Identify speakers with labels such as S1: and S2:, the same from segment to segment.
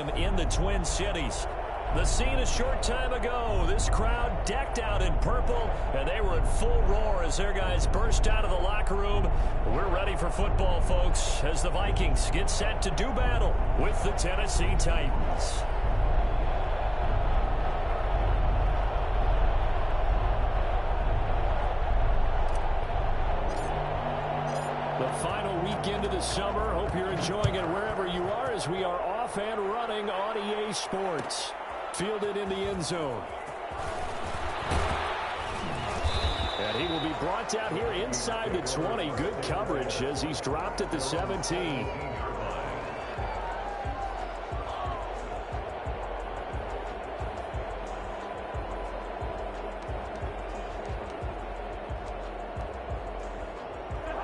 S1: Stadium in the Twin Cities. The scene a short time ago. This crowd decked out in purple, and they were in full roar as their guys burst out of the locker room. We're ready for football, folks, as the Vikings get set to do battle with the Tennessee Titans. The final weekend of the summer. Hope you're enjoying it wherever you are as we are off and running on EA Sports. Fielded in the end zone. And he will be brought down here inside the 20. Good coverage as he's dropped at the 17.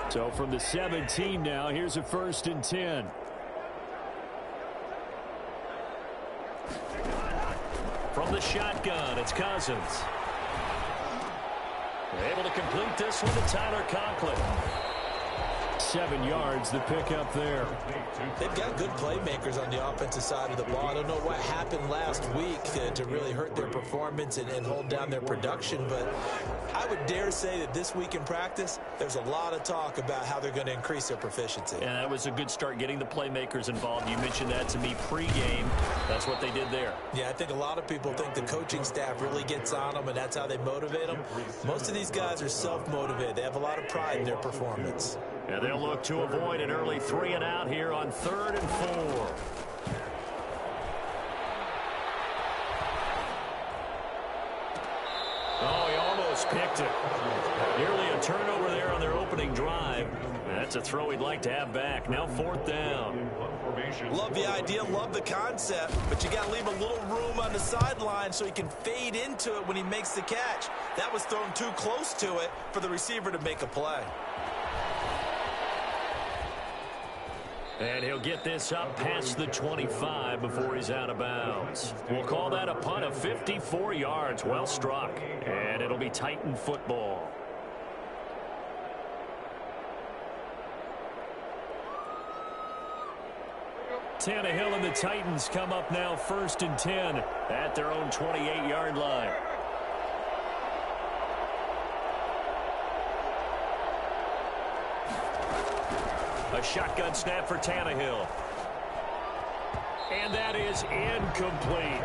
S1: So from the 17 now, here's a 1st and 10. From the shotgun, it's Cousins. They're able to complete this one to Tyler Conklin. 7 yards, the pickup there.
S2: They've got good playmakers on the offensive side of the ball. I don't know what happened last week to really hurt their performance and hold down their production, but I would dare say that this week in practice, there's a lot of talk about how they're going to increase their proficiency.
S1: And that was a good start, getting the playmakers involved. You mentioned that to me pregame. That's what they did there.
S2: Yeah, I think a lot of people think the coaching staff really gets on them, and that's how they motivate them. Most of these guys are self-motivated. They have a lot of pride in their performance.
S1: And they'll look to avoid an early 3 and out here on 3rd and 4. Oh, he almost picked it. Nearly a turnover there on their opening drive. That's a throw he'd like to have back. Now 4th down.
S2: Love the idea, love the concept, but you got to leave a little room on the sideline so he can fade into it when he makes the catch. That was thrown too close to it for the receiver to make a play.
S1: And he'll get this up past the 25 before he's out of bounds. We'll call that a punt of 54 yards. Well struck. And it'll be Titan football. Tannehill and the Titans come up now 1st and 10 at their own 28-yard line. A shotgun snap for Tannehill. And that is incomplete.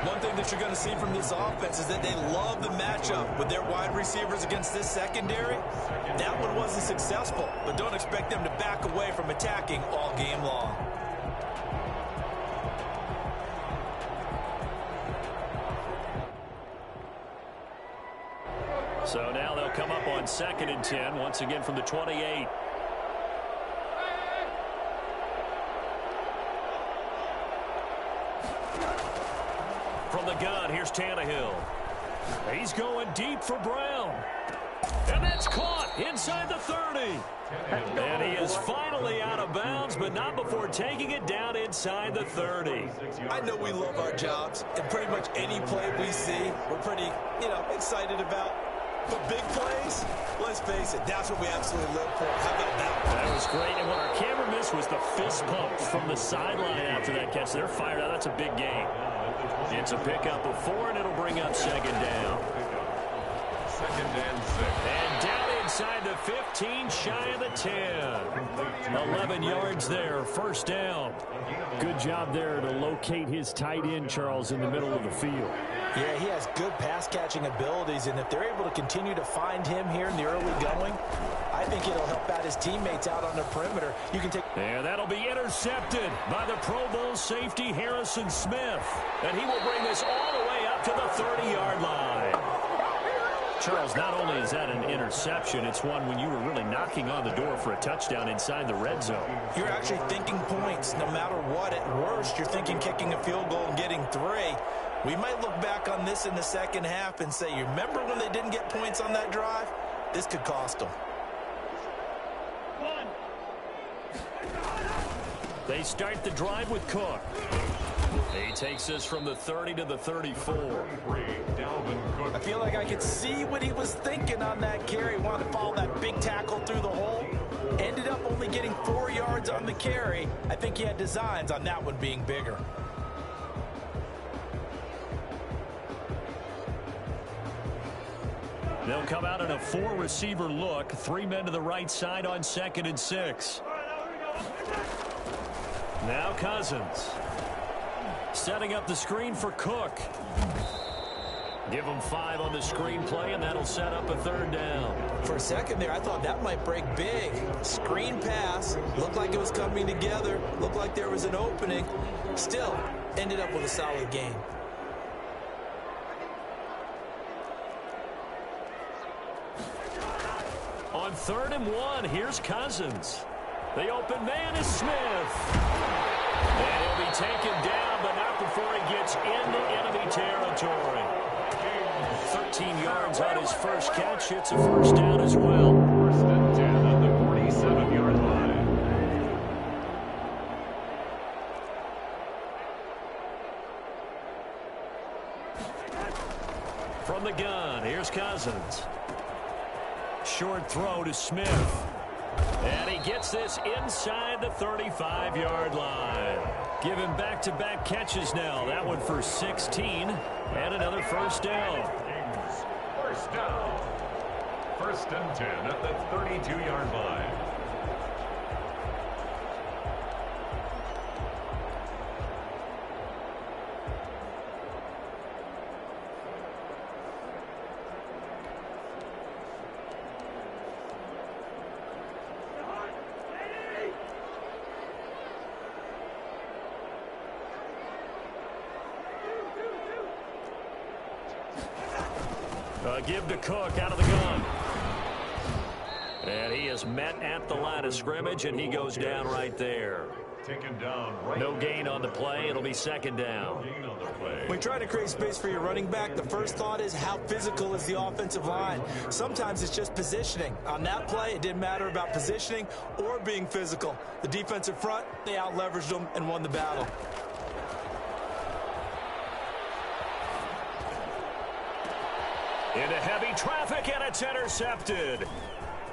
S2: One thing that you're going to see from this offense is that they love the matchup with their wide receivers against this secondary. That one wasn't successful, but don't expect them to back away from attacking all game long.
S1: So now they'll come up on 2nd and 10, once again from the 28. From the gun, here's Tannehill. He's going deep for Brown. And that's caught inside the 30. And he is finally out of bounds, but not before taking it down inside the 30.
S2: I know we love our jobs, and pretty much any play we see, we're pretty, excited about. But big plays, let's face it, that's what we absolutely live for. How about that?
S1: That was great. And what our camera missed was the fist pump from the sideline after that catch. They're fired out. That's a big gain. It's a pickup of 4, and it'll bring up 2nd down.
S3: 2nd and 6.
S1: And down inside the 15, shy of the 10. 11 yards there, 1st down. Good job there to locate his tight end, Charles, in the middle of the field.
S2: Yeah, he has good pass-catching abilities, and if they're able to continue to find him here in the early going, I think it'll help out his teammates out on the perimeter. You can take...
S1: And that'll be intercepted by the Pro Bowl safety Harrison Smith. And he will bring this all the way up to the 30-yard line. Charles, not only is that an interception, it's one when you were really knocking on the door for a touchdown inside the red zone.
S2: You're actually thinking points no matter what. At worst, you're thinking kicking a field goal and getting 3. We might look back on this in the second half and say, you remember when they didn't get points on that drive? This could cost them.
S1: They start the drive with Cook. He takes this from the 30 to the 34.
S2: I feel like I could see what he was thinking on that carry. Wanted to follow that big tackle through the hole. Ended up only getting 4 yards on the carry. I think he had designs on that one being bigger.
S1: They'll come out in a 4-receiver look. 3 men to the right side on 2nd and 6. Now Cousins. Setting up the screen for Cook. Give him 5 on the screen play, and that'll set up a 3rd down.
S2: For a second there, I thought that might break big. Screen pass. Looked like it was coming together. Looked like there was an opening. Still, ended up with a solid game.
S1: On 3rd and 1, here's Cousins. The open man is Smith. And he'll be taken down, but not before he gets into enemy territory. 13 yards on his first catch. It's a 1st down as well.
S3: 1st and 10 on the 47-yard line.
S1: From the gun, here's Cousins. Short throw to Smith. And he gets this inside the 35-yard line. Give him back-to-back catches now. That one for 16 and another 1st down.
S3: 1st down. 1st and 10 at the 32-yard line.
S1: Give to Cook out of the gun. And he is met at the line of scrimmage, and he goes down right there.
S3: Taken down right.
S1: No gain on the play. It'll be 2nd down.
S3: Gain on the play.
S2: When trying to create space for your running back, the first thought is how physical is the offensive line. Sometimes it's just positioning. On that play, it didn't matter about positioning or being physical. The defensive front, they out-leveraged them and won the battle.
S1: Into heavy traffic, and it's intercepted.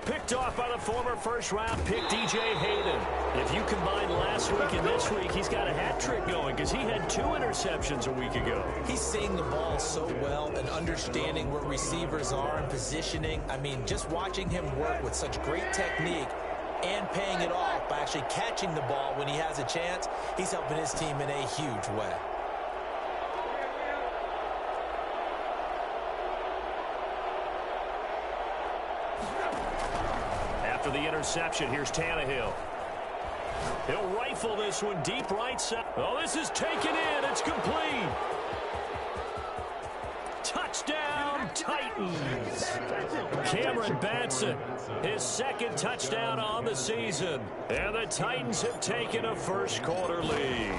S1: Picked off by the former first-round pick, DJ Hayden. If you combine last week and this week, he's got a hat trick going because he had 2 interceptions a week ago.
S2: He's seeing the ball so well and understanding where receivers are and positioning. I mean, just watching him work with such great technique and paying it off by actually catching the ball when he has a chance, he's helping his team in a huge way.
S1: After the interception, here's Tannehill. He'll rifle this one deep right side. Oh, this is taken in. It's complete. Touchdown, Titans. Cameron Batson, his 2nd touchdown on the season. And the Titans have taken a first-quarter lead.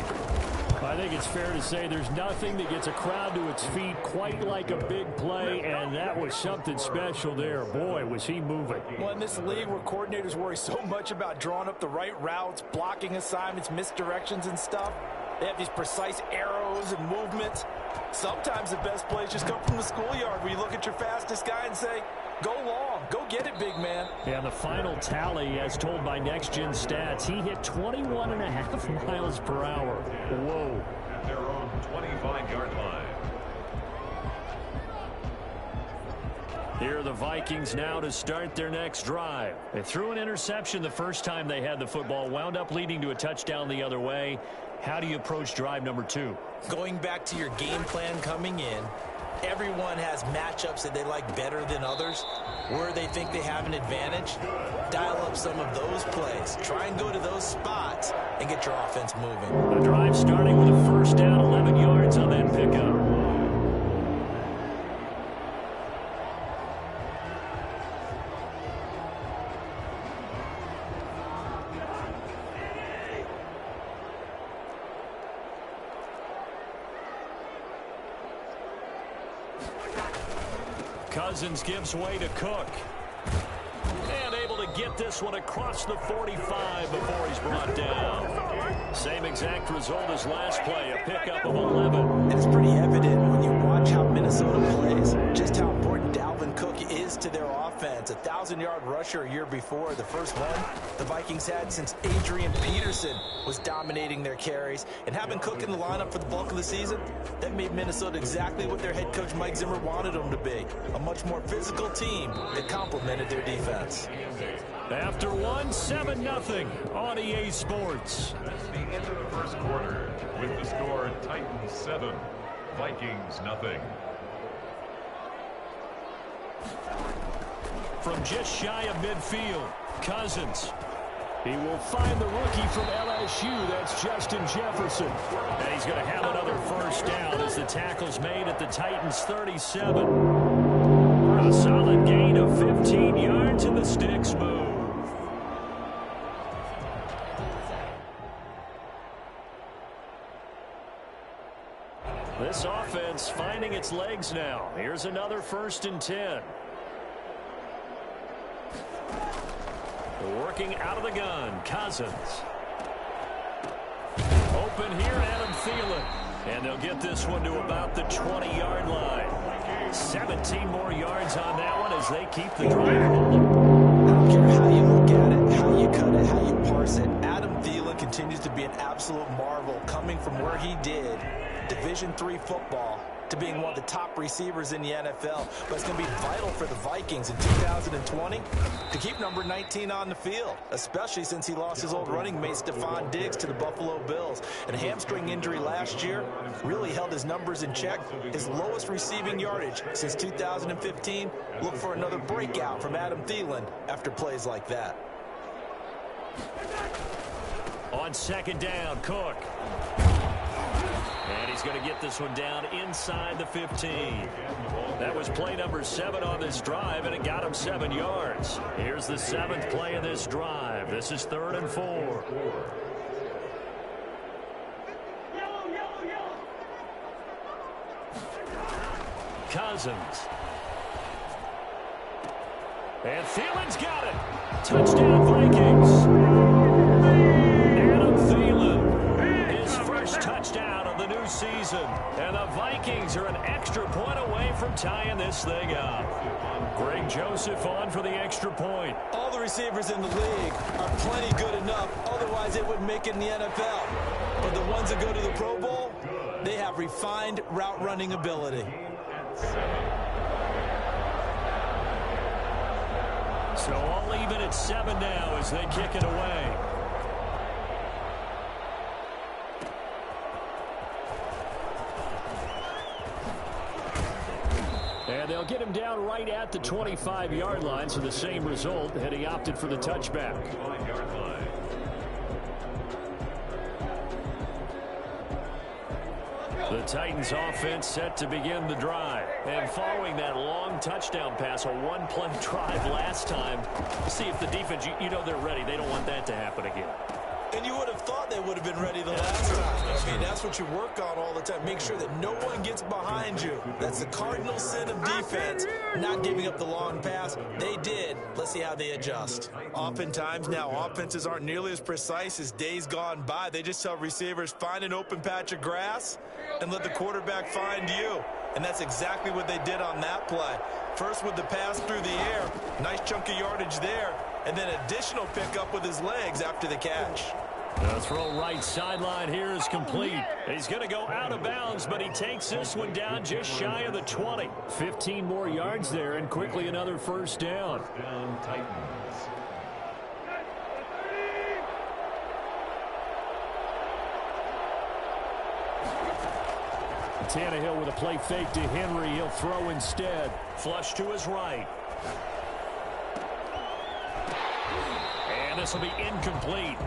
S1: I think it's fair to say there's nothing that gets a crowd to its feet quite like a big play, and that was something special there. Boy, was he moving.
S4: Well, in this league where coordinators worry so much about drawing up the right routes, blocking assignments, misdirections and stuff, they have these precise arrows and movements. Sometimes the best plays just come from the schoolyard where you look at your fastest guy and say, go long, go get it, big man.
S1: Yeah, the final tally, as told by Next Gen Stats, he hit 21.5 miles per hour. Whoa.
S3: At their own 25-yard line.
S1: Here are the Vikings now to start their next drive. They threw an interception the first time they had the football, wound up leading to a touchdown the other way. How do you approach drive number 2?
S2: Going back to your game plan coming in, everyone has matchups that they like better than others. Where they think they have an advantage, dial up some of those plays. Try and go to those spots and get your offense moving.
S1: The drive starting with a 1st down, 11 yards on that pickup. Cousins gives way to Cook. And able to get get this one across the 45 before he's brought down. Same exact result as last play, a pickup of 11.
S4: And it's pretty evident when you watch how Minnesota plays, just how important Dalvin Cook is to their offense. A 1,000-yard rusher a year before, the first one the Vikings had since Adrian Peterson was dominating their carries. And having Cook in the lineup for the bulk of the season, that made Minnesota exactly what their head coach Mike Zimmer wanted them to be. A much more physical team that complemented their defense.
S1: After one, 7-0 on EA Sports.
S3: That's the end of the first quarter with the score Titans 7, Vikings nothing.
S1: From just shy of midfield, Cousins. He will find the rookie from LSU. That's Justin Jefferson. And he's going to have another first down as the tackle's made at the Titans' 37. A solid gain of 15 yards and the sticks move. This offense finding its legs now. Here's another 1st and 10. Working out of the gun, Cousins. Open here, Adam Thielen. And they'll get this one to about the 20-yard line. 17 more yards on that one as they keep the drive rolling.
S4: I don't care how you look at it, how you cut it, how you parse it. Adam Thielen continues to be an absolute marvel coming from where he did, Division III football, to being one of the top receivers in the NFL. But it's going to be vital for the Vikings in 2020 to keep number 19 on the field, especially since he lost his old running mate Stephon Diggs to the Buffalo Bills. And a hamstring injury last year really held his numbers in check. His lowest receiving yardage since 2015. Look for another breakout from Adam Thielen after plays like that.
S1: On 2nd down, Cook. And he's going to get this one down inside the 15. That was play number 7 on this drive, and it got him 7 yards. Here's the 7th play of this drive. This is 3rd and 4. Cousins. And Thielen's got it. Touchdown, Vikings. Adam Thielen, his first touchdown of the new season. And the Vikings are an extra point away from tying this thing up. Greg Joseph on for the extra point.
S4: All the receivers in the league are plenty good enough. Otherwise, they wouldn't make it in the NFL. But the ones that go to the Pro Bowl, they have refined route running ability.
S1: So all even at 7 now as they kick it away. And they'll get him down right at the 25-yard line, so the same result had he opted for the touchback.
S3: 5-yard line.
S1: The Titans offense set to begin the drive. And following that long touchdown pass, a one-play drive last time, see if the defense, you know they're ready. They don't want that to happen again.
S4: And you would have thought they would have been ready the last time. I mean, that's what you work on all the time. Make sure that no one gets behind you. That's the cardinal sin of defense, not giving up the long pass. They did. Let's see how they adjust. Oftentimes now, offenses aren't nearly as precise as days gone by. They just tell receivers, find an open patch of grass and let the quarterback find you. And that's exactly what they did on that play. First with the pass through the air, nice chunk of yardage there, and then additional pickup with his legs after the catch.
S1: The throw right sideline here is complete. He's going to go out of bounds, but he takes this one down just shy of the 20. 15 more yards there, and quickly another first down.
S3: Down Titans.
S1: Tannehill with a play fake to Henry. He'll throw instead. Flush to his right. And this will be incomplete.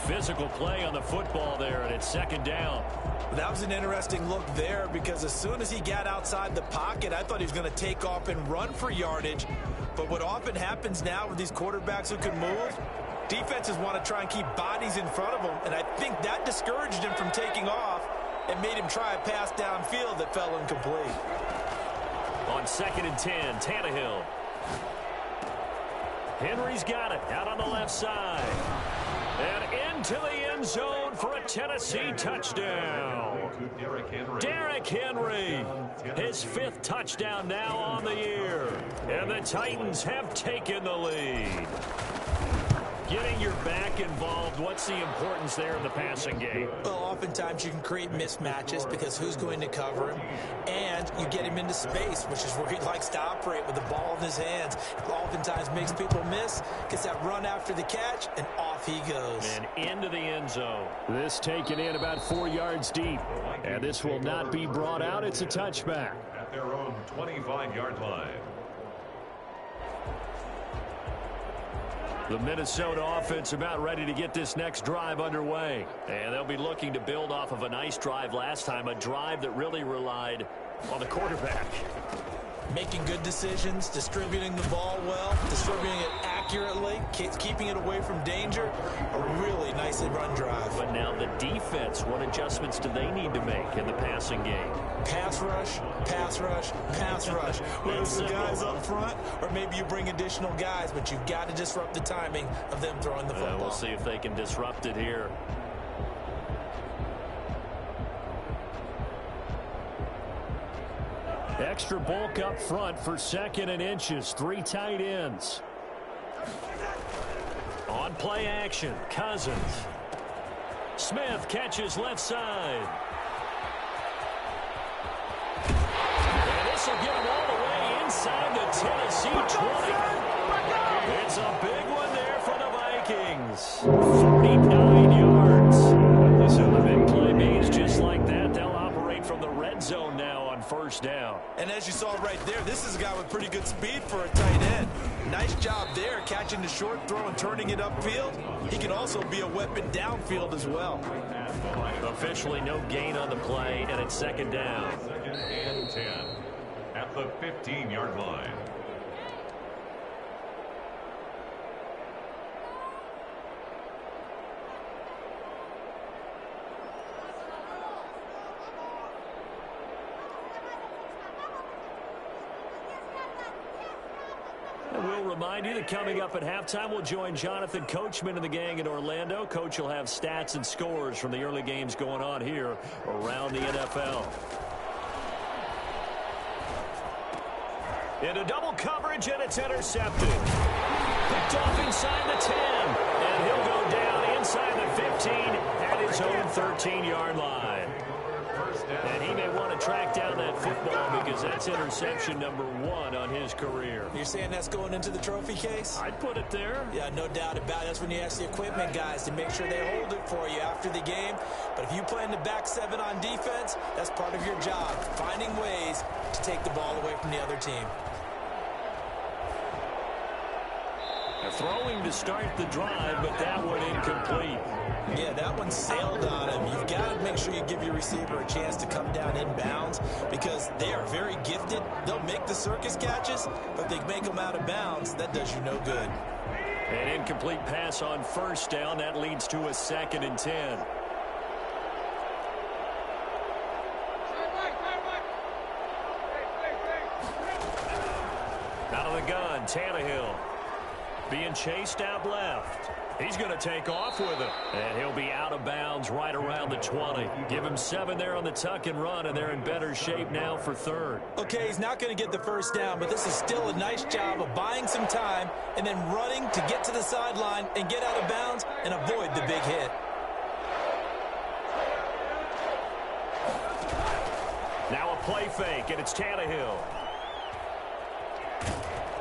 S1: Physical play on the football there, and it's 2nd down.
S4: That was an interesting look there because as soon as he got outside the pocket, I thought he was going to take off and run for yardage. But what often happens now with these quarterbacks who can move, defenses want to try and keep bodies in front of them, and I think that discouraged him from taking off and made him try a pass downfield that fell incomplete.
S1: On 2nd and 10, Tannehill. Henry's got it out on the left side. And into the end zone for a Tennessee touchdown. Derrick Henry, his 5th touchdown now on the year. And the Titans have taken the lead. Getting your back involved, what's the importance there in the passing game?
S2: Well, oftentimes you can create mismatches because who's going to cover him, and you get him into space, which is where he likes to operate with the ball in his hands. It oftentimes makes people miss, gets that run after the catch, and off he goes.
S1: And into the end zone. This taken in about 4 yards deep, and this will not be brought out. It's a touchback.
S3: At their own 25-yard line.
S1: The Minnesota offense about ready to get this next drive underway. And they'll be looking to build off of a nice drive last time, a drive that really relied on the quarterback.
S2: Making good decisions, distributing the ball well, distributing it accurately, keeping it away from danger. A really nicely run drive.
S1: But now the defense, what adjustments do they need to make in the passing game?
S2: Pass rush, pass rush, pass rush. Whether it's the guys up front or maybe you bring additional guys, but you've got to disrupt the timing of them throwing the football.
S1: We'll see if they can disrupt it here. Extra bulk up front for 2nd and inches. 3 tight ends. On play action, Cousins. Smith catches left side. And this will get him all the way inside the Tennessee 20. It's a big one there for the Vikings. 49 yards. So the big play means just like that, they'll operate from the red zone now on 1st down.
S2: And as you saw right there, this is a guy with pretty good speed for a tight end. Nice job there, catching the short throw and turning it upfield. He can also be a weapon downfield as well.
S1: Officially no gain on the play, and it's 2nd down.
S3: 2nd and 10 at the 15-yard line.
S1: We'll remind you that coming up at halftime, we'll join Jonathan Coachman and the gang in Orlando. Coach will have stats and scores from the early games going on here around the NFL. Into double coverage, and it's intercepted. Picked off inside the 10, and he'll go down inside the 15 at his own 13-yard line. And he may want to track down that football because that's interception number 1 on his career.
S2: You're saying that's going into the trophy case?
S1: I'd put it there.
S2: Yeah, no doubt about it. That's when you ask the equipment guys to make sure they hold it for you after the game. But if you play in the back 7 on defense, that's part of your job, finding ways to take the ball away from the other team.
S1: They're throwing to start the drive, but that one incomplete.
S2: Yeah, that one sailed on him. You've got to make sure you give your receiver a chance to come down inbounds because they are very gifted. They'll make the circus catches, but if they make them out of bounds, that does you no good.
S1: An incomplete pass on 1st down. That leads to a 2nd and 10. Out of the gun, Tannehill. Being chased out left. He's going to take off with it. And he'll be out of bounds right around the 20. Give him 7 there on the tuck and run, and they're in better shape now for 3rd.
S2: Okay, he's not going to get the 1st down, but this is still a nice job of buying some time and then running to get to the sideline and get out of bounds and avoid the big hit.
S1: Now a play fake, and it's Tannehill.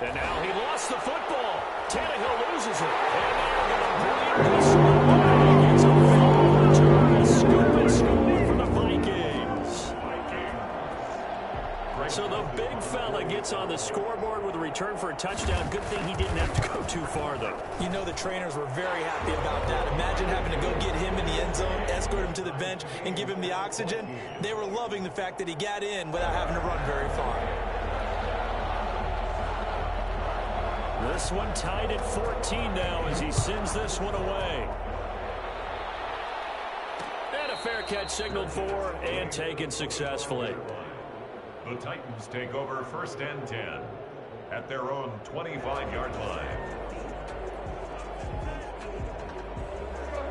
S1: And now he lost the football. Tannehill loses it. And they're going to bring this one away. It's a fumble return. A scoop and score for the Vikings. So the big fella gets on the scoreboard with a return for a touchdown. Good thing he didn't have to go too far, though.
S2: You know the trainers were very happy about that. Imagine having to go get him in the end zone, escort him to the bench, and give him the oxygen. They were loving the fact that he got in without having to run very far.
S1: This one tied at 14 now as he sends this one away. And a fair catch signaled for and taken successfully.
S3: The Titans take over 1st and 10 at their own 25-yard line.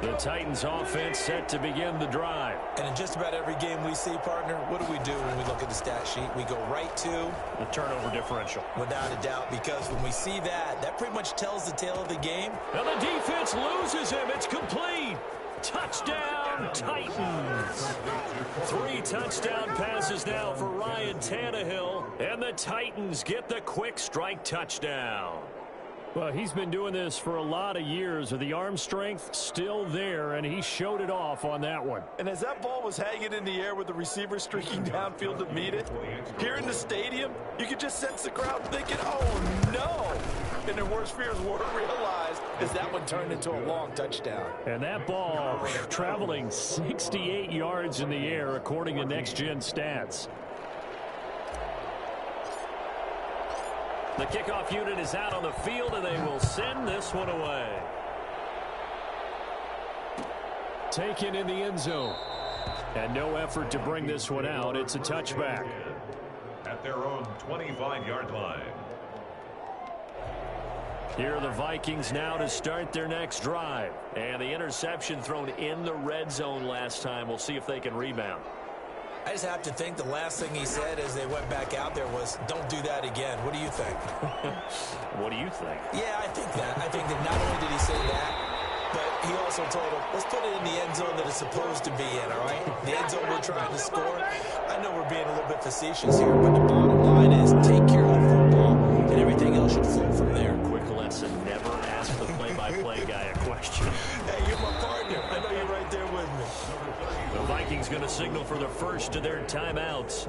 S1: The Titans offense set to begin the drive.
S2: And in just about every game we see, partner, what do we do when we look at the stat sheet? We go right to
S1: the turnover differential.
S2: Without a doubt, because when we see that, that pretty much tells the tale of the game.
S1: And the defense loses him. It's complete. Touchdown, Titans. 3 touchdown passes now for Ryan Tannehill. And the Titans get the quick strike touchdown. Well, he's been doing this for a lot of years with the arm strength still there, and he showed it off on that one.
S4: And as that ball was hanging in the air with the receiver streaking downfield to meet it, here in the stadium, you could just sense the crowd thinking, oh, no. And their worst fears weren't realized as that one turned into a long touchdown.
S1: And that ball traveling 68 yards in the air, according to Next Gen Stats. The kickoff unit is out on the field, and they will send this one away. Taken in the end zone. And no effort to bring this one out. It's a touchback.
S3: At their own 25-yard line.
S1: Here are the Vikings now to start their next drive. And the interception thrown in the red zone last time. We'll see if they can rebound.
S2: I just have to think the last thing he said as they went back out there was, don't do that again. What do you think?
S1: What do you think?
S2: Yeah, I think that. I think that not only did he say that, but he also told him, let's put it in the end zone that it's supposed to be in, all right? The end zone we're trying to score. I know we're being a little bit facetious here, but the bottom line is take care of the football, and everything else should flow from there.
S1: Quick lesson, never ask the play-by-play guy a question.
S2: Hey, you're my partner. I know you're right there with me.
S1: The Vikings going to signal for the first of their timeouts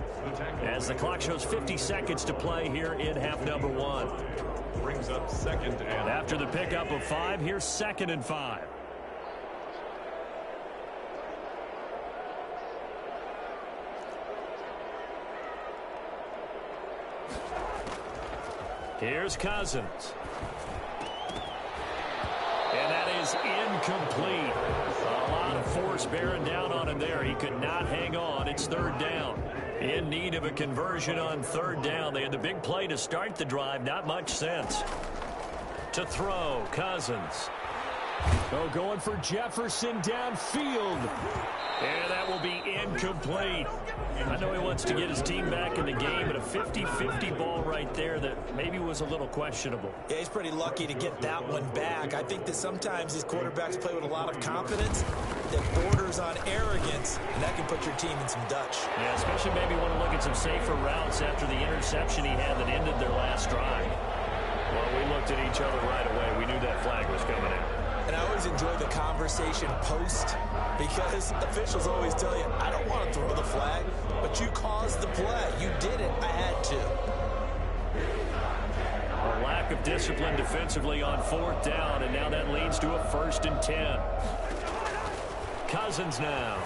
S1: as the clock shows 50 seconds to play here in half number 1.
S3: Brings up second and
S1: after the pickup of 5, here's 2nd and 5. Here's Cousins. And that is incomplete. A lot of force bearing down on him there. He could not hang on. It's 3rd down. In need of a conversion on 3rd down. They had the big play to start the drive. Not much sense. To throw, Cousins. Oh, going for Jefferson downfield. And that will be incomplete. I know he wants to get his team back in the game, but a 50-50 ball right there that maybe was a little questionable.
S2: Yeah, he's pretty lucky to get that one back. I think that sometimes these quarterbacks play with a lot of confidence that borders on arrogance, and that can put your team in some Dutch.
S1: Yeah, especially maybe want to look at some safer routes after the interception he had that ended their last drive. Well, we looked at each other right away. We knew that flag was coming in.
S2: And I always enjoy the conversation post because officials always tell you, I don't want to throw the flag, but you caused the play. You did it. I had to.
S1: A lack of discipline defensively on 4th down, and now that leads to a 1st and 10. Cousins now.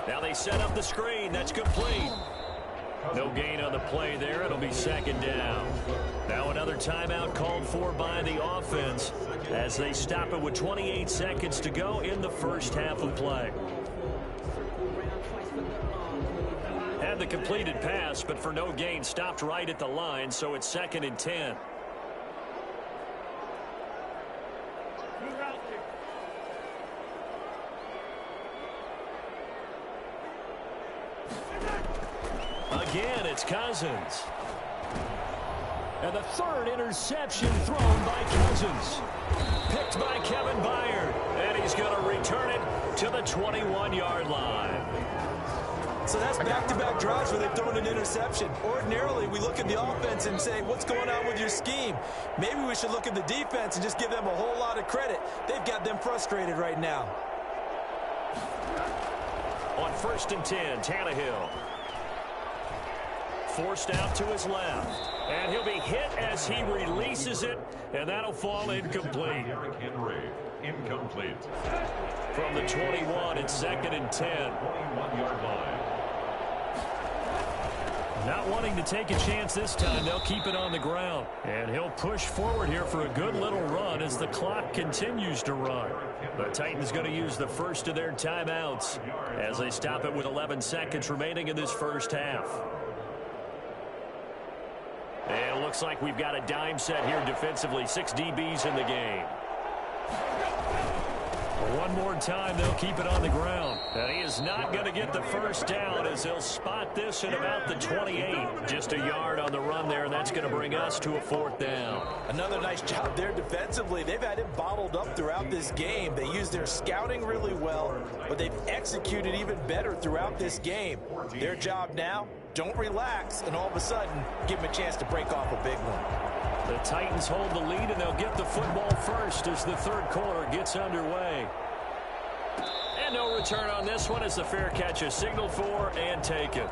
S1: Now they set up the screen. That's complete. No gain on the play there. It'll be 2nd down. Now another timeout called for by the offense as they stop it with 28 seconds to go in the first half of play. Had the completed pass, but for no gain, stopped right at the line, so it's 2nd and 10. Again, it's Cousins. And the 3rd interception thrown by Cousins. Picked by Kevin Byard. And he's going to return it to the 21-yard line.
S2: So that's back-to-back drives where they've thrown an interception. Ordinarily, we look at the offense and say, what's going on with your scheme? Maybe we should look at the defense and just give them a whole lot of credit. They've got them frustrated right now.
S1: On 1st and 10, Tannehill. Forced out to his left. And he'll be hit as he releases it, and that'll fall incomplete.
S3: Incomplete.
S1: From the 21, it's 2nd and 10.
S3: 21-yard line.
S1: Not wanting to take a chance this time, they'll keep it on the ground. And he'll push forward here for a good little run as the clock continues to run. The Titans going to use the first of their timeouts as they stop it with 11 seconds remaining in this first half. And it looks like we've got a dime set here defensively. 6 DBs in the game. One more time, they'll keep it on the ground. And he is not going to get the first down as they'll spot this at about the 28. Just a yard on the run there, and that's going to bring us to a 4th down.
S4: Another nice job there defensively. They've had it bottled up throughout this game. They used their scouting really well, but they've executed even better throughout this game. Their job now, don't relax, and all of a sudden, give them a chance to break off a big one.
S1: The Titans hold the lead, and they'll get the football first as the 3rd quarter gets underway. And no return on this one as the fair catch is signaled for and taken.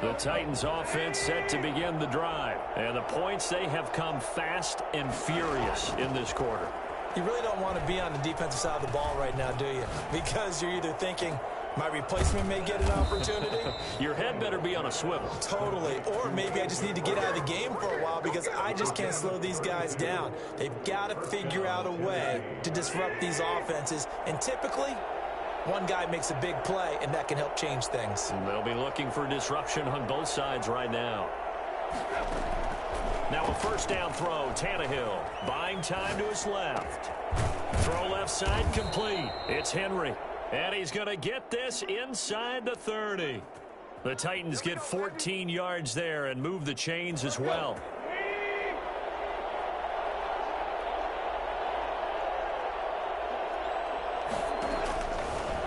S1: The Titans offense set to begin the drive. And the points, they have come fast and furious in this quarter.
S2: You really don't want to be on the defensive side of the ball right now, do you? Because you're either thinking, my replacement may get an opportunity.
S1: Your head better be on a swivel.
S2: Totally. Or maybe I just need to get out of the game for a while because I just can't slow these guys down. They've got to figure out a way to disrupt these offenses. And typically, one guy makes a big play, and that can help change things.
S1: And they'll be looking for disruption on both sides right now. Now a 1st down throw, Tannehill, buying time to his left. Throw left side complete. It's Henry, and he's going to get this inside the 30. The Titans get 14 yards there and move the chains as well.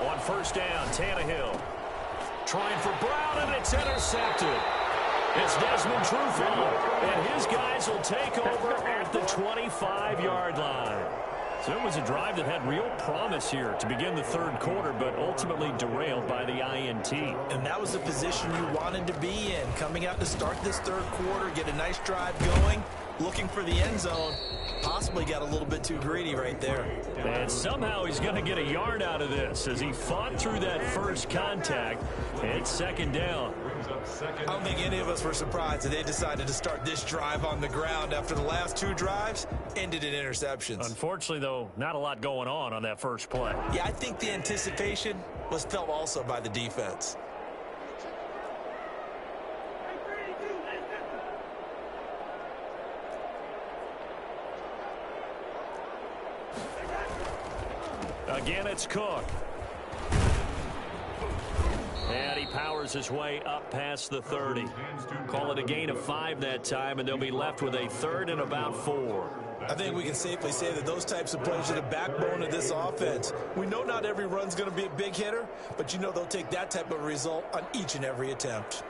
S1: On 1st down, Tannehill trying for Brown, and it's intercepted. It's Desmond Trufant, and his guys will take over at the 25-yard line. So it was a drive that had real promise here to begin the 3rd quarter, but ultimately derailed by the INT.
S2: And that was the position you wanted to be in. Coming out to start this 3rd quarter, get a nice drive going, looking for the end zone. Possibly got a little bit too greedy right there.
S1: And somehow he's going to get a yard out of this as he fought through that first contact. It's 2nd down.
S2: I don't think any of us were surprised that they decided to start this drive on the ground after the last 2 drives ended in interceptions.
S1: Unfortunately, though, not a lot going on that first play.
S2: Yeah, I think the anticipation was felt also by the defense.
S1: Again, it's Cook. And he powers his way up past the 30. Call it a gain of 5 that time, and they'll be left with a 3rd and about 4.
S2: I think we can safely say that those types of plays are the backbone of this offense. We know not every run's going to be a big hitter, but you know they'll take that type of result on each and every attempt.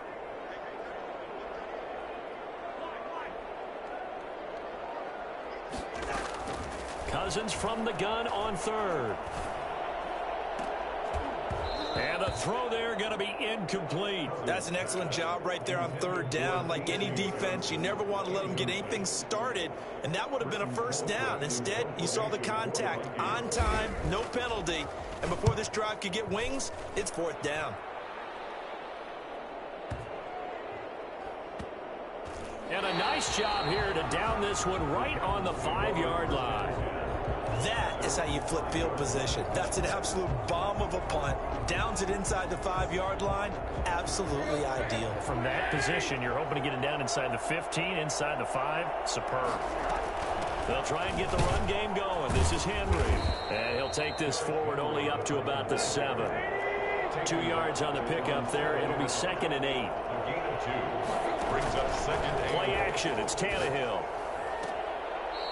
S1: Cousins from the gun on 3rd. And a throw there going to be incomplete.
S2: That's an excellent job right there on 3rd down. Like any defense, you never want to let them get anything started, and that would have been a 1st down. Instead, you saw the contact on time, no penalty, and before this drive could get wings, it's 4th down.
S1: And a nice job here to down this one right on the 5-yard line.
S2: That is how you flip field position. That's an absolute bomb of a punt. Downs it inside the 5-yard line. Absolutely ideal.
S1: From that position, you're hoping to get it down inside the 15, inside the 5. Superb. They'll try and get the run game going. This is Henry. And he'll take this forward only up to about the 7. 2 yards on the pickup there. It'll be 2nd and 8.
S3: Brings up 2nd and 8.
S1: Play action. It's Tannehill.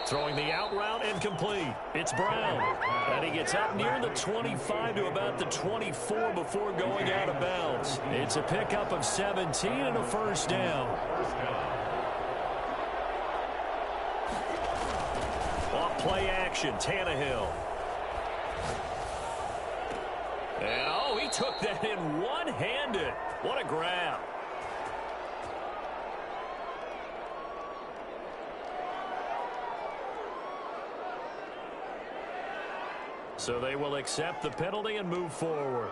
S1: Throwing the out route and complete. It's Brown. And he gets up near the 25 to about the 24 before going out of bounds. It's a pickup of 17 and a 1st down. Off play action, Tannehill. And oh, he took that in one-handed. What a grab. So they will accept the penalty and move forward.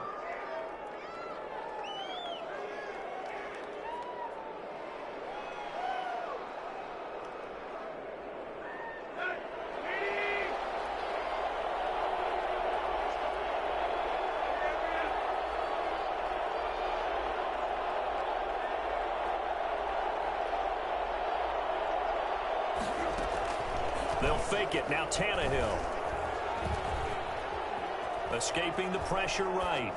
S1: They'll fake it. Now Tannehill. Escaping the pressure right.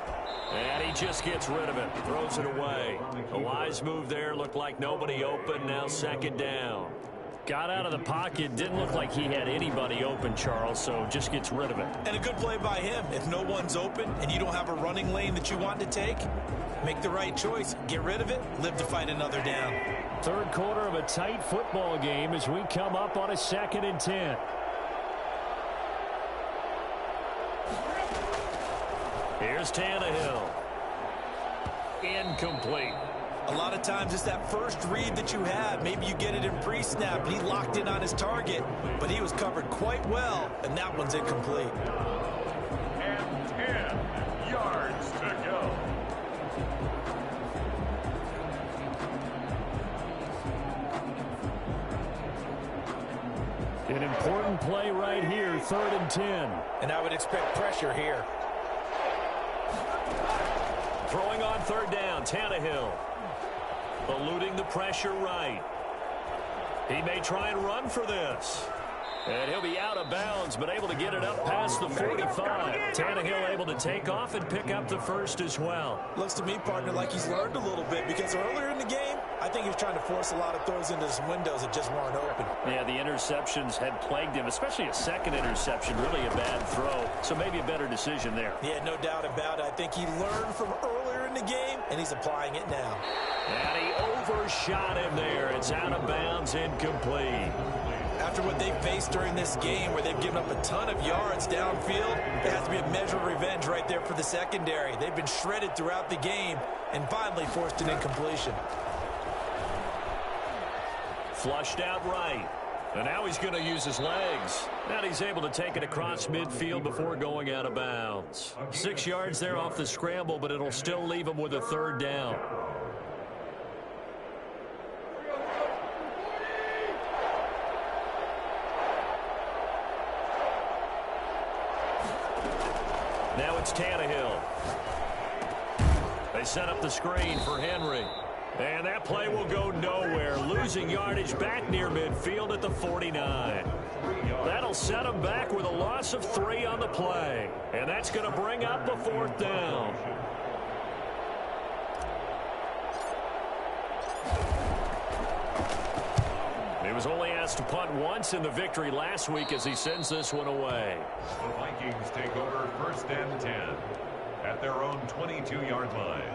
S1: And he just gets rid of it. Throws it away. A wise move there. Looked like nobody open. Now second down. Got out of the pocket. Didn't look like he had anybody open, Charles, so just gets rid of it.
S4: And a good play by him. If no one's open and you don't have a running lane that you want to take, make the right choice. Get rid of it. Live to fight another down.
S1: Third quarter of a tight football game as we come up on a 2nd and 10. Here's Tannehill. Incomplete.
S4: A lot of times it's that first read that you have. Maybe you get it in pre-snap. He locked in on his target, but he was covered quite well, and that one's incomplete.
S3: And 10 yards to go.
S1: An important play right here, 3rd and 10.
S4: And I would expect pressure here.
S1: Throwing on 3rd down, Tannehill. Eluding the pressure right. He may try and run for this. And he'll be out of bounds, but able to get it up past the 45. Tannehill able to take off and pick up the first as well.
S4: Looks to me, partner, like he's learned a little bit, because earlier in the game, I think he was trying to force a lot of throws into some windows that just weren't open.
S1: Yeah, the interceptions had plagued him, especially a second interception, really a bad throw. So maybe a better decision there.
S4: Yeah, no doubt about it. I think he learned from earlier in the game, and he's applying it now.
S1: And he overshot him there. It's out of bounds, incomplete.
S4: After what they faced during this game, where they've given up a ton of yards downfield, there has to be a measure of revenge right there for the secondary. They've been shredded throughout the game and finally forced an incompletion.
S1: Flushed out right. And now he's going to use his legs. And he's able to take it across midfield before going out of bounds. 6 yards there off the scramble, but it'll still leave him with a 3rd down. Now it's Tannehill. They set up the screen for Henry. And that play will go nowhere. Losing yardage back near midfield at the 49. That'll set him back with a loss of 3 on the play. And that's going to bring up a 4th down. He was only asked to punt once in the victory last week as he sends this one away.
S3: The Vikings take over 1st and 10 at their own 22-yard line.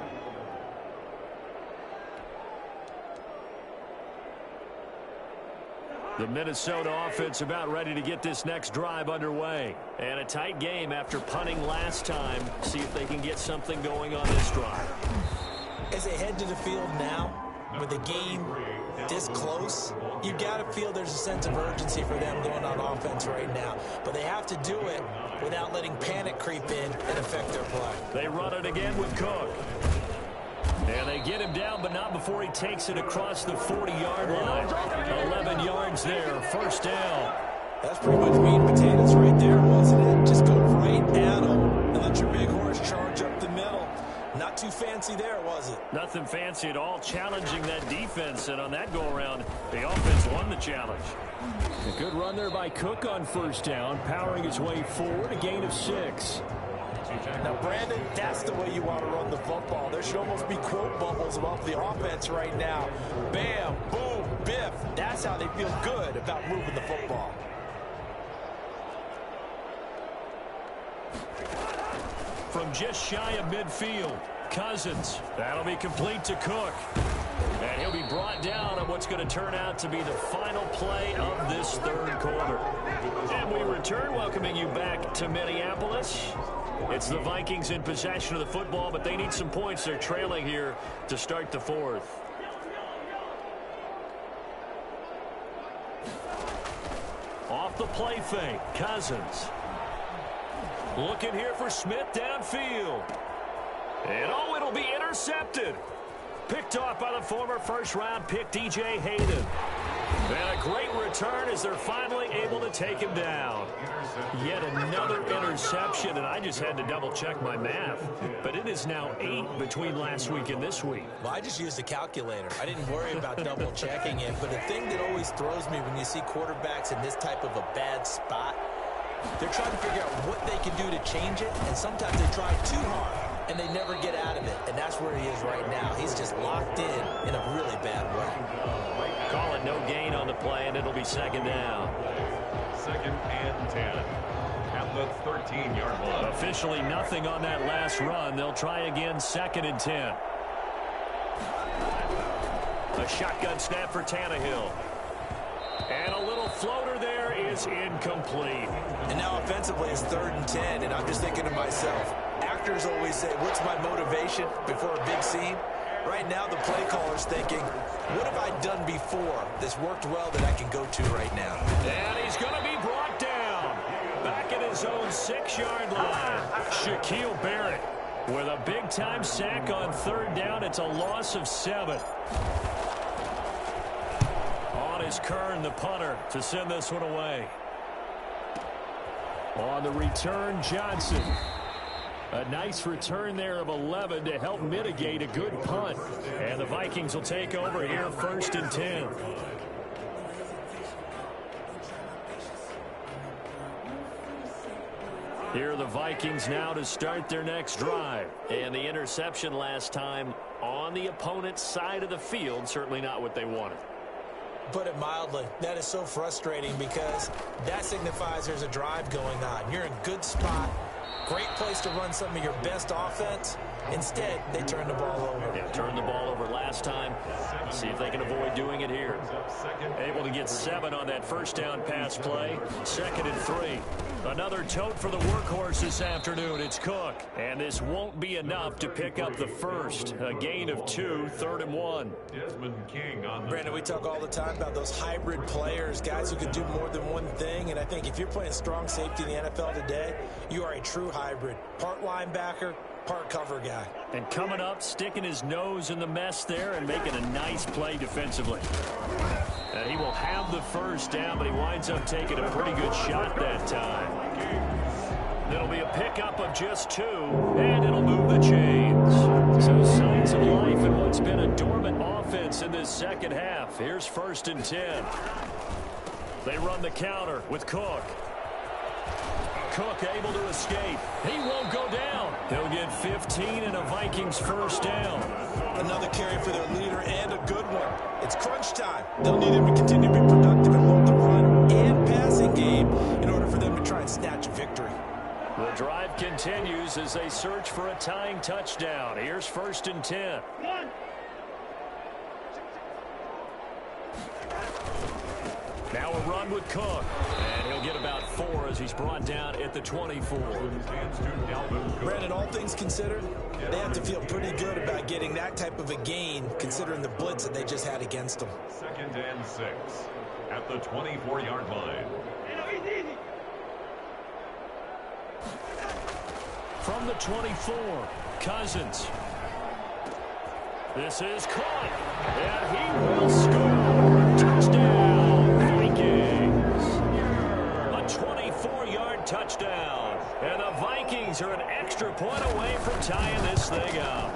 S1: The Minnesota offense about ready to get this next drive underway. And a tight game after punting last time. See if they can get something going on this drive.
S4: As they head to the field now, with the game this close, you've got to feel there's a sense of urgency for them going on offense right now. But they have to do it without letting panic creep in and affect their play.
S1: They run it again with Cook. And they get him down, but not before he takes it across the 40-yard line. 11 yards there, 1st down.
S4: That's pretty much meat and potatoes right there, wasn't it? Just go right at them and let your big horse charge up the middle. Not too fancy there, was it?
S1: Nothing fancy at all, challenging that defense. And on that go-around, the offense won the challenge. A good run there by Cook on 1st down, powering his way forward, a gain of 6.
S4: Now, Brandon, that's the way you want to run the football. There should almost be quote bubbles about the offense right now. Bam, boom, biff. That's how they feel good about moving the football.
S1: From just shy of midfield, Cousins. That'll be complete to Cook. And he'll be brought down on what's going to turn out to be the final play of this 3rd quarter. And we return, welcoming you back to Minneapolis. It's the Vikings in possession of the football, but they need some points. They're trailing here to start the 4th. Off the play fake, Cousins. Looking here for Smith downfield. And oh, it'll be intercepted. Picked off by the former 1st-round pick, DJ Hayden. And a great return as they're finally able to take him down. Yet another interception, and I just had to double-check my math. But it is now 8 between last week and this week.
S2: Well, I just used a calculator. I didn't worry about double-checking it. But the thing that always throws me when you see quarterbacks in this type of a bad spot, they're trying to figure out what they can do to change it, and sometimes they try too hard, and they never get out of it. And that's where he is right now. He's just locked in a really bad way.
S1: Call it no gain on the play, and it'll be second down.
S3: 2nd and 10 at the 13-yard line.
S1: Officially nothing on that last run. They'll try again, 2nd and 10. A shotgun snap for Tannehill. And a little floater there is incomplete.
S2: And now offensively it's 3rd and 10, and I'm just thinking to myself, actors always say, what's my motivation before a big scene? Right now the play caller's thinking, what have I done before that's worked well that I can go to right now?
S1: And he's going to be brought down. Back at his own 6-yard line. Shaquille Barrett with a big-time sack on 3rd down. It's a loss of 7. On his Kern, the punter, to send this one away. On the return, Johnson. A nice return there of 11 to help mitigate a good punt. And the Vikings will take over here, 1st and 10. Here are the Vikings now to start their next drive. And the interception last time on the opponent's side of the field, certainly not what they wanted.
S2: Put it mildly, that is so frustrating because that signifies there's a drive going on. You're in a good spot. Great place to run some of your best offense. Instead, they turn the ball over.
S1: Yeah, turned the ball over last time. See if they can avoid doing it here. Able to get 7 on that 1st down pass play. 2nd and 3. Another tote for the workhorse this afternoon. It's Cook. And this won't be enough to pick up the first. A gain of 2, 3rd and 1.
S2: Brandon, we talk all the time about those hybrid players, guys who can do more than one thing. And I think if you're playing strong safety in the NFL today, you are a true hybrid. Part linebacker, part cover guy.
S1: And coming up, sticking his nose in the mess there and making a nice play defensively. And he will have the 1st down, but he winds up taking a pretty good shot that time. It'll be a pickup of just 2, and it'll move the chains. So signs of life in what's been a dormant offense in this second half. Here's 1st and 10. They run the counter with Cook. Cook able to escape. He won't go down. He'll get 15 and a Vikings 1st down.
S2: Another carry for their leader and a good one. It's crunch time. They'll need him to continue to be productive in both the run and passing game in order for them to try and snatch a victory.
S1: The drive continues as they search for a tying touchdown. Here's 1st and 10. Now a run with Cook. And he'll get about 4 as he's brought down at the 24.
S2: Brandon, all things considered, they have to feel pretty good about getting that type of a gain considering the blitz that they just had against them.
S3: 2nd and 6 at the 24-yard line.
S1: From the 24, Cousins. This is caught. And he will score. Touchdown, Vikings. A 24-yard touchdown. And the Vikings are an extra point away from tying this thing up.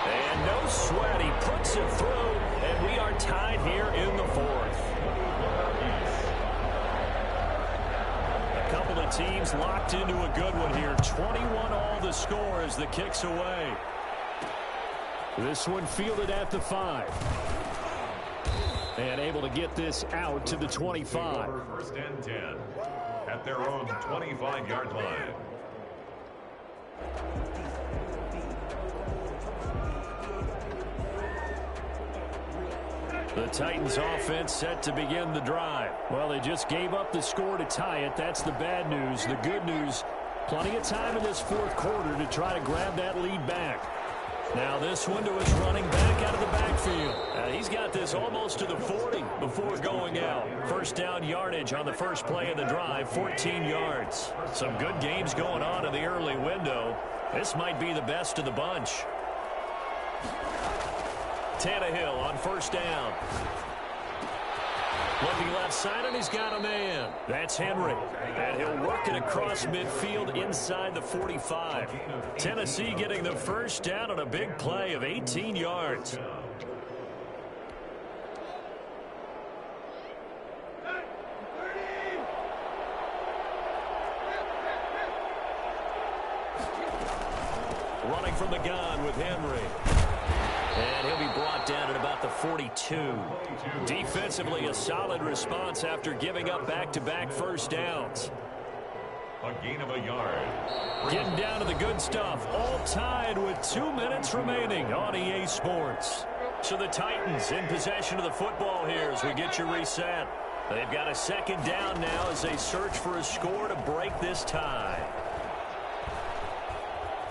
S1: And no sweat. He puts it through. And we are tied here in the 4th. A couple of teams locked into a good one here. 21 all the score as the kick's away. This one fielded at the 5. And able to get this out to the 25.
S3: 1st and 10 at their own 25-yard line.
S1: The Titans offense set to begin the drive. Well, they just gave up the score to tie it. That's the bad news. The good news, plenty of time in this 4th quarter to try to grab that lead back. Now this one to his running back out of the backfield. He's got this almost to the 40 before going out. 1st down yardage on the first play of the drive, 14 yards. Some good games going on in the early window. This might be the best of the bunch. Tannehill on 1st down. Looking left side, and he's got a man. That's Henry. And he'll work it across midfield inside the 45. Tennessee getting the first down on a big play of 18 yards. Running from the gun with Henry. And he'll be brought down at about the 42. Defensively, a solid response after giving up back-to-back first downs.
S3: A gain of a yard.
S1: Getting down to the good stuff. All tied with 2 minutes remaining on EA Sports. So the Titans in possession of the football here as we get you reset. They've got a second down now as they search for a score to break this tie.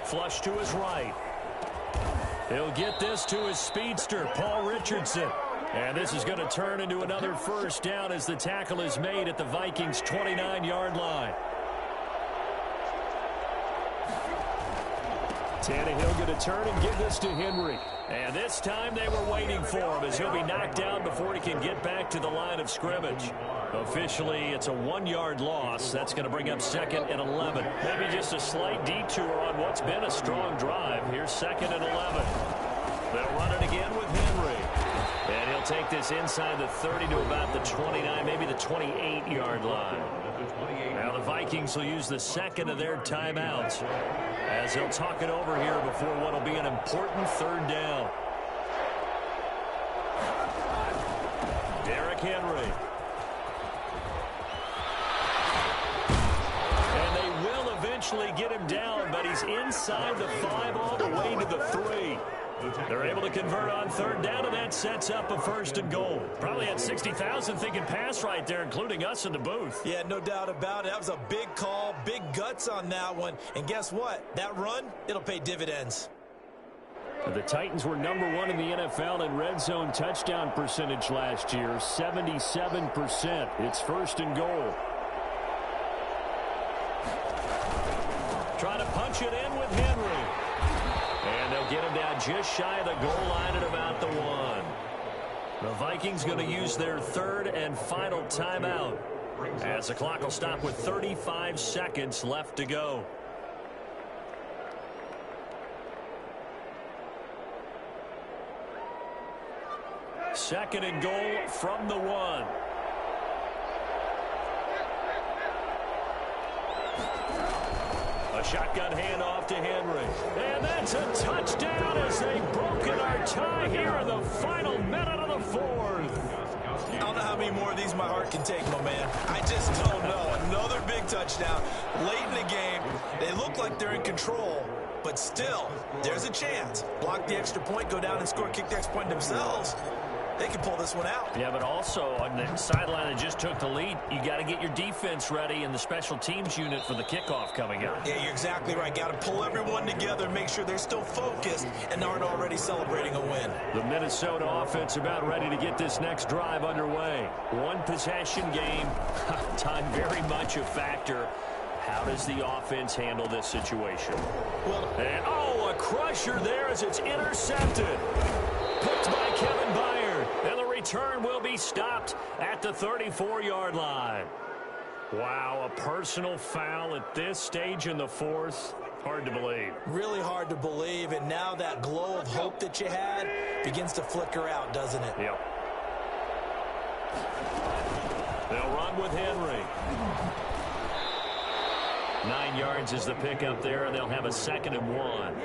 S1: Flush to his right. He'll get this to his speedster, Paul Richardson. And this is going to turn into another first down as the tackle is made at the Vikings' 29-yard line. Tannehill going to turn and give this to Henry. And this time they were waiting for him as he'll be knocked down before he can get back to the line of scrimmage. Officially, it's a 1-yard loss. That's going to bring up 2nd and 11. Maybe just a slight detour on what's been a strong drive. Here's 2nd and 11. They'll run it again with Henry. And he'll take this inside the 30 to about the 29, maybe the 28-yard line. Now the Vikings will use the second of their timeouts as they'll talk it over here before what will be an important third down. Derrick Henry. And they will eventually get him down, but he's inside the 5 all the way to the 3. They're able to convert on third down, and that sets up a 1st and goal. Probably had 60,000 thinking pass right there, including us in the booth.
S2: Yeah, no doubt about it. That was a big call, big guts on that one. And guess what? That run, it'll pay dividends.
S1: The Titans were #1 in the NFL in red zone touchdown percentage last year, 77%. It's 1st and goal. Trying to punch it in with Henry. And they'll get him down just shy of the goal line at about the 1. The Vikings going to use their 3rd and final timeout as the clock will stop with 35 seconds left to go. Second and goal from the 1. A shotgun handoff to Henry. And that's a touchdown as they've broken our tie here in the final minute of the 4th.
S2: I don't know how many more of these my heart can take, my man. I just don't know. Another big touchdown late in the game. They look like they're in control, but still, there's a chance. Block the extra point, go down and score, kick the extra point themselves. They can pull this one out.
S1: Yeah, but also on the sideline that just took the lead, you got to get your defense ready and the special teams unit for the kickoff coming up.
S2: Yeah, you're exactly right. Got to pull everyone together and make sure they're still focused and aren't already celebrating a win.
S1: The Minnesota offense about ready to get this next drive underway. One possession game. Time very much a factor. How does the offense handle this situation? And, a crusher there as it's intercepted. Picked by Kevin Byard. And the return will be stopped at the 34-yard line. Wow, a personal foul at this stage in the 4th. Hard to believe.
S2: Really hard to believe, and now that glow of hope that you had begins to flicker out, doesn't it?
S1: Yep. They'll run with Henry. 9 yards is the pickup there, and they'll have a 2nd and 1.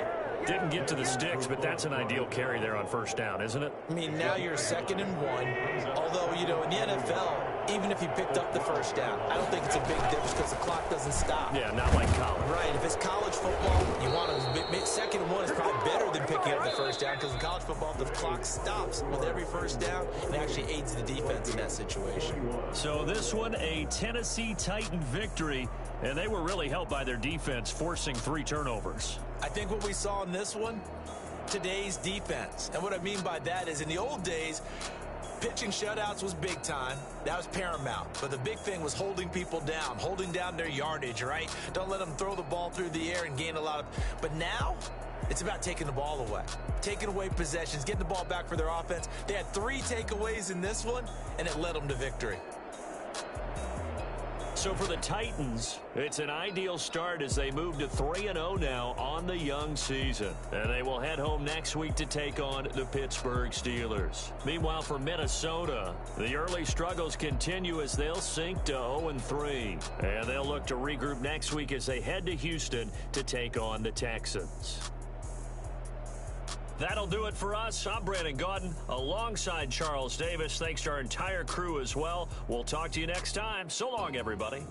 S1: Didn't get to the sticks, but that's an ideal carry there on first down, isn't it?
S2: I mean, now you're 2nd and 1. Although, you know, in the NFL, even if you picked up the first down, I don't think it's a big difference because the clock doesn't stop.
S1: Yeah, not like college.
S2: Right. If it's college football, you want to 2nd and 1 is probably better than picking up the first down because in college football, the clock stops with every first down and actually aids the defense in that situation.
S1: So this one, a Tennessee Titan victory, and they were really helped by their defense forcing 3 turnovers.
S2: I think what we saw in this one, today's defense. And what I mean by that is in the old days, pitching shutouts was big time. That was paramount. But the big thing was holding people down, holding down their yardage, right? Don't let them throw the ball through the air and gain a lot of... But now, It's about taking the ball away, taking away possessions, getting the ball back for their offense. They had 3 takeaways in this one, and it led them to victory.
S1: So for the Titans, it's an ideal start as they move to 3-0 now on the young season. And they will head home next week to take on the Pittsburgh Steelers. Meanwhile, for Minnesota, the early struggles continue as they'll sink to 0-3. And they'll look to regroup next week as they head to Houston to take on the Texans. That'll do it for us. I'm Brandon Gaudin alongside Charles Davis. Thanks to our entire crew as well. We'll talk to you next time. So long, everybody.